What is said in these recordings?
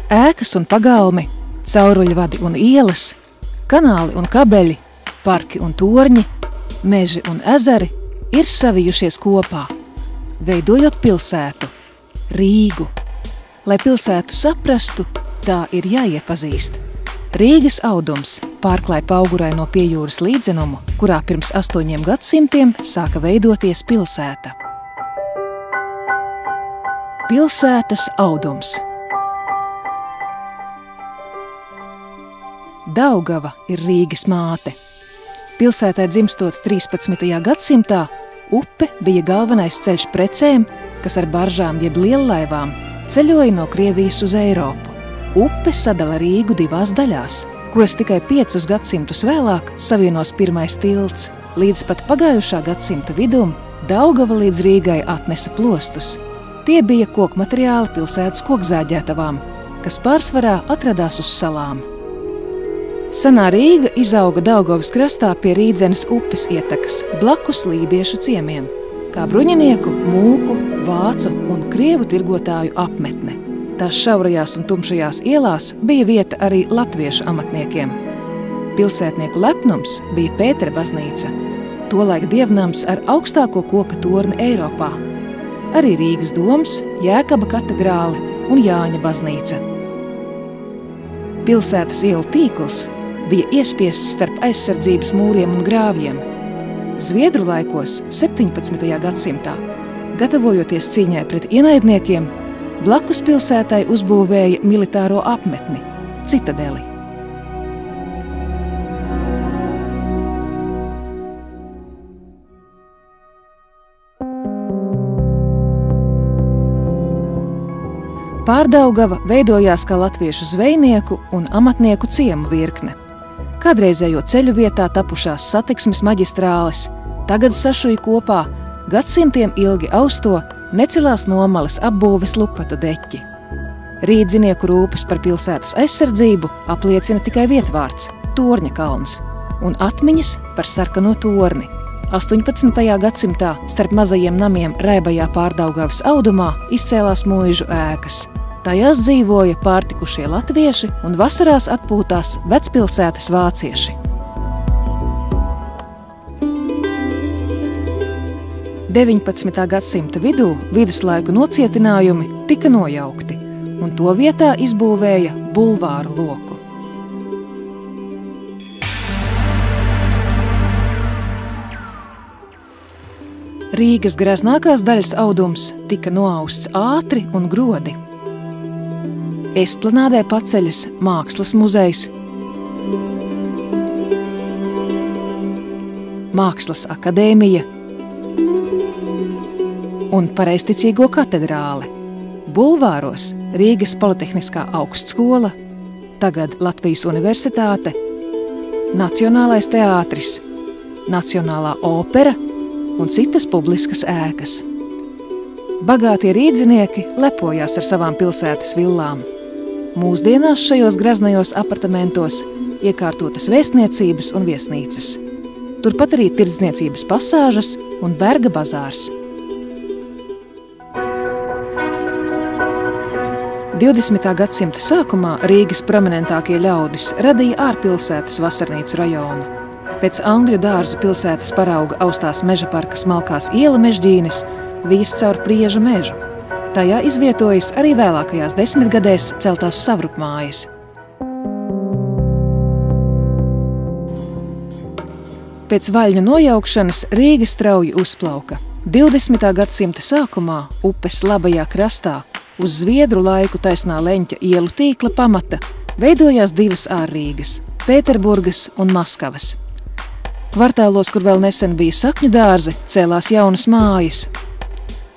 Ēkas un pagalmi, cauruļvadi un ielas, kanāli un kabeļi, parki un torņi, meži un ezeri ir savijušies kopā, veidojot pilsētu, Rīgu. Lai pilsētu saprastu, tā ir jāiepazīst. Rīgas audums pārklāj pauguraino piejūras līdzenumu, kurā pirms 8 gadsimtiem sāka veidoties pilsēta. Pilsētas audums. Daugava ir Rīgas māte. Pilsētai dzimstot 13. gadsimtā, upe bija galvenais ceļš precēm, kas ar baržām jeb liellaivām ceļoja no Krievijas uz Eiropu. Upe sadala Rīgu 2 daļās, kuras tikai 5 gadsimtus vēlāk savienos pirmais tilts. Līdz pat pagājušā gadsimta vidum Daugava līdz Rīgai atnesa plostus. Tie bija kokmateriāli pilsētas kokzāģētavām, kas pārsvarā atradās uz salām. Senā Rīga izauga Daugavas krastā pie Rīdzenes upes ietekas, blakus lībiešu ciemiem, kā bruņinieku, mūku, vācu un krievu tirgotāju apmetne. Tās šaurajās un tumšajās ielās bija vieta arī latviešu amatniekiem. Pilsētnieku lepnums bija Pētera baznīca, tolaik dievnams ar augstāko koka torni Eiropā. Arī Rīgas doms, Jēkaba katedrāle un Jāņa baznīca. Pilsētas ielu tīkls bija iespiests starp aizsardzības mūriem un grāvjiem. Zviedru laikos, 17. gadsimtā, gatavojoties cīņai pret ienaidniekiem, blakus pilsētai uzbūvēja militāro apmetni – citadeli. Pārdaugava veidojās kā latviešu zvejnieku un amatnieku ciemu virkne. Kādreizējo ceļu vietā tapušās satiksmes maģistrāles tagad sašuja kopā gadsimtiem ilgi austo necilās nomales apbūves lupatu deķi. Rīdzinieku rūpes par pilsētas aizsardzību apliecina tikai vietvārds – Torņa kalns un atmiņas par sarkano torni. 18. gadsimtā starp mazajiem namiem Raibajā Pārdaugavas audumā izcēlās muižu ēkas. Tajās dzīvoja pārtikušie latvieši un vasarās atpūtās vecpilsētas vācieši. 19. gadsimta vidū viduslaiku nocietinājumi tika nojaukti, un to vietā izbūvēja bulvāru loku. Rīgas greznākās daļas audums tika noausts ātri un grodi. Esplanādē paceļas Mākslas muzejs, Mākslas akadēmija un Pareizticīgo katedrāle. Bulvāros Rīgas Politehniskā augstskola, tagad Latvijas universitāte, Nacionālais teātris, Nacionālā opera un citas publiskas ēkas. Bagātie rīdzinieki lepojās ar savām pilsētas villām. Mūsdienās šajos graznajos apartamentos iekārtotas vēstniecības un viesnīcas. Turpat arī tirdzniecības pasāžas un Berga bazārs. 20. gadsimta sākumā Rīgas prominentākie ļaudis radīja ārpilsētas vasarnīcu rajonu. Pēc Angļu dārzu pilsētas parauga austās meža parka smalkās iela mežģīnes vijas caur Priežu mežu. Tajā izvietojas arī vēlākajās 10 gadēs celtās savrupmājas. Pēc vaļņu nojaukšanas Rīga strauji uzplauka. 20. gadsimta sākumā upes labajā krastā uz Zviedru laiku taisnā leņķa ielu tīkla pamata veidojās 2 ārrīgas – Pēterburgas un Maskavas. Kvartālos, kur vēl nesen bija sakņu dārzi, cēlās jaunas mājas.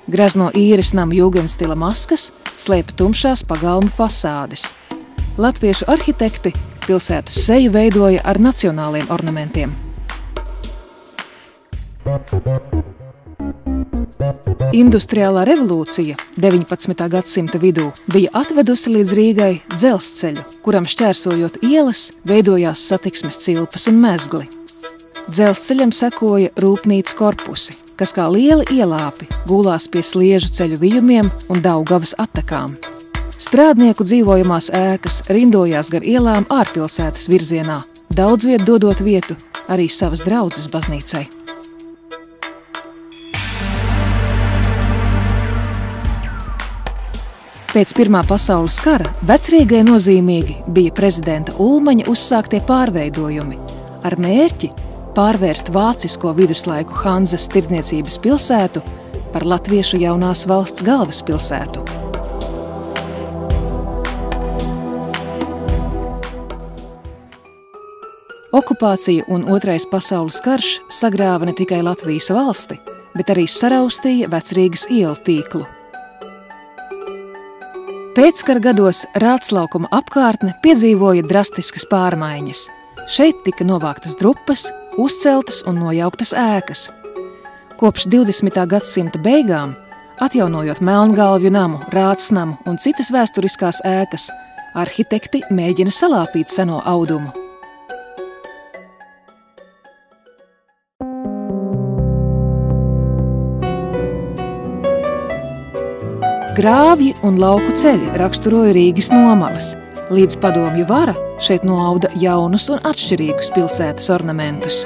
Grazno īres namu jūgenstila maskas slēpa tumšās pagalmu fasādes. Latviešu arhitekti pilsētas seju veidoja ar nacionāliem ornamentiem. Industriālā revolūcija 19. gadsimta vidū bija atvedusi līdz Rīgai dzelzceļu, kuram šķērsojot ielas veidojās satiksmes cilpas un mezgli. Dzelzceļam sekoja rūpnīcu korpusi, kas kā lieli ielāpi gulās pie Sliežu ceļu vijumiem un Daugavas attekām. Strādnieku dzīvojamās ēkas rindojās gar ielām ārpilsētas virzienā, daudz vietu dodot vietu arī savas draudzes baznīcai. Pēc Pirmā pasaules kara Vecrīgai nozīmīgi bija prezidenta Ulmaņa uzsāktie pārveidojumi ar mērķi pārvērst vācisko viduslaiku Hanzas tirdzniecības pilsētu par latviešu jaunās valsts galvaspilsētu. Okupācija un Otrais pasaules karš sagrāva ne tikai Latvijas valsti, bet arī saraustīja Vecrīgas ielu tīklu. Pēckara gados Rātslaukuma apkārtne piedzīvoja drastiskas pārmaiņas. Šeit tika novāktas drupas, uzceltas un nojauktas ēkas. Kopš 20. gadsimta beigām, atjaunojot Melngalvju namu, Rātsnamu un citas vēsturiskās ēkas, arhitekti mēģina salāpīt seno audumu. Grāvji un lauku ceļi raksturoja Rīgas nomalas, līdz padomju vara šeit noauda jaunus un atšķirīgus pilsētas ornamentus.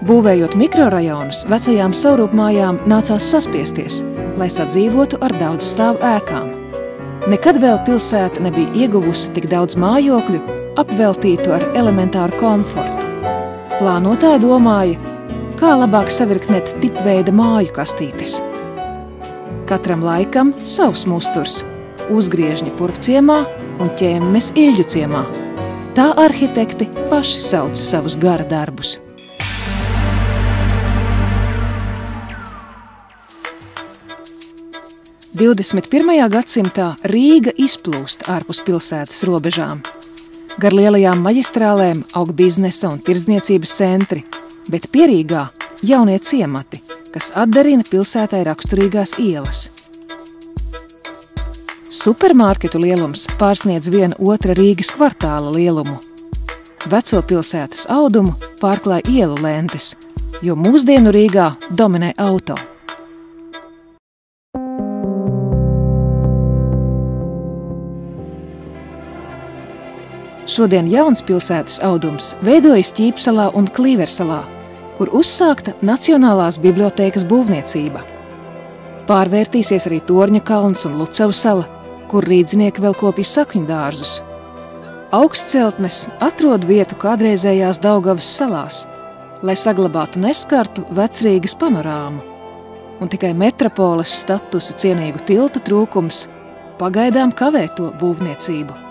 Būvējot mikrorajonus, vecajām savrupmājām nācās saspiesties, lai sadzīvotu ar daudzstāvu ēkām. Nekad vēl pilsēta nebija ieguvusi tik daudz mājokļu, apveltītu ar elementāru komfortu. Plānotāji domāja, kā labāk savirknēt tipveida māju kastītes. Katram laikam savs musturs – uzgriežņi Purvciemā un ķēmmes Iļļu ciemā. Tā arhitekti paši sauca savus gara darbus. – 21. gadsimtā Rīga izplūst ārpus pilsētas robežām. Gar lielajām maģistrālēm aug biznesa un tirdzniecības centri, bet pie Rīgā jaunie ciemati, kas atdarina pilsētai raksturīgās ielas. Supermarketu lielums pārsniedz viena otra Rīgas kvartāla lielumu. Veco pilsētas audumu pārklāj ielu lentes, jo mūsdienu Rīgā dominē auto. Šodien jauns pilsētas audums veidojas Ķīpsalā un Klīversalā, kur uzsākta Nacionālās bibliotēkas būvniecība. Pārvērtīsies arī Torņa kalns un Lucavu sala, kur rīdznieki vēl kopja sakņu dārzus. Augstceltnes atrod vietu kādreizējās Daugavas salās, lai saglabātu neskartu Vecrīgas panorāmu. Un tikai metropoles statusa cienīgu tiltu trūkums pagaidām kavē to būvniecību.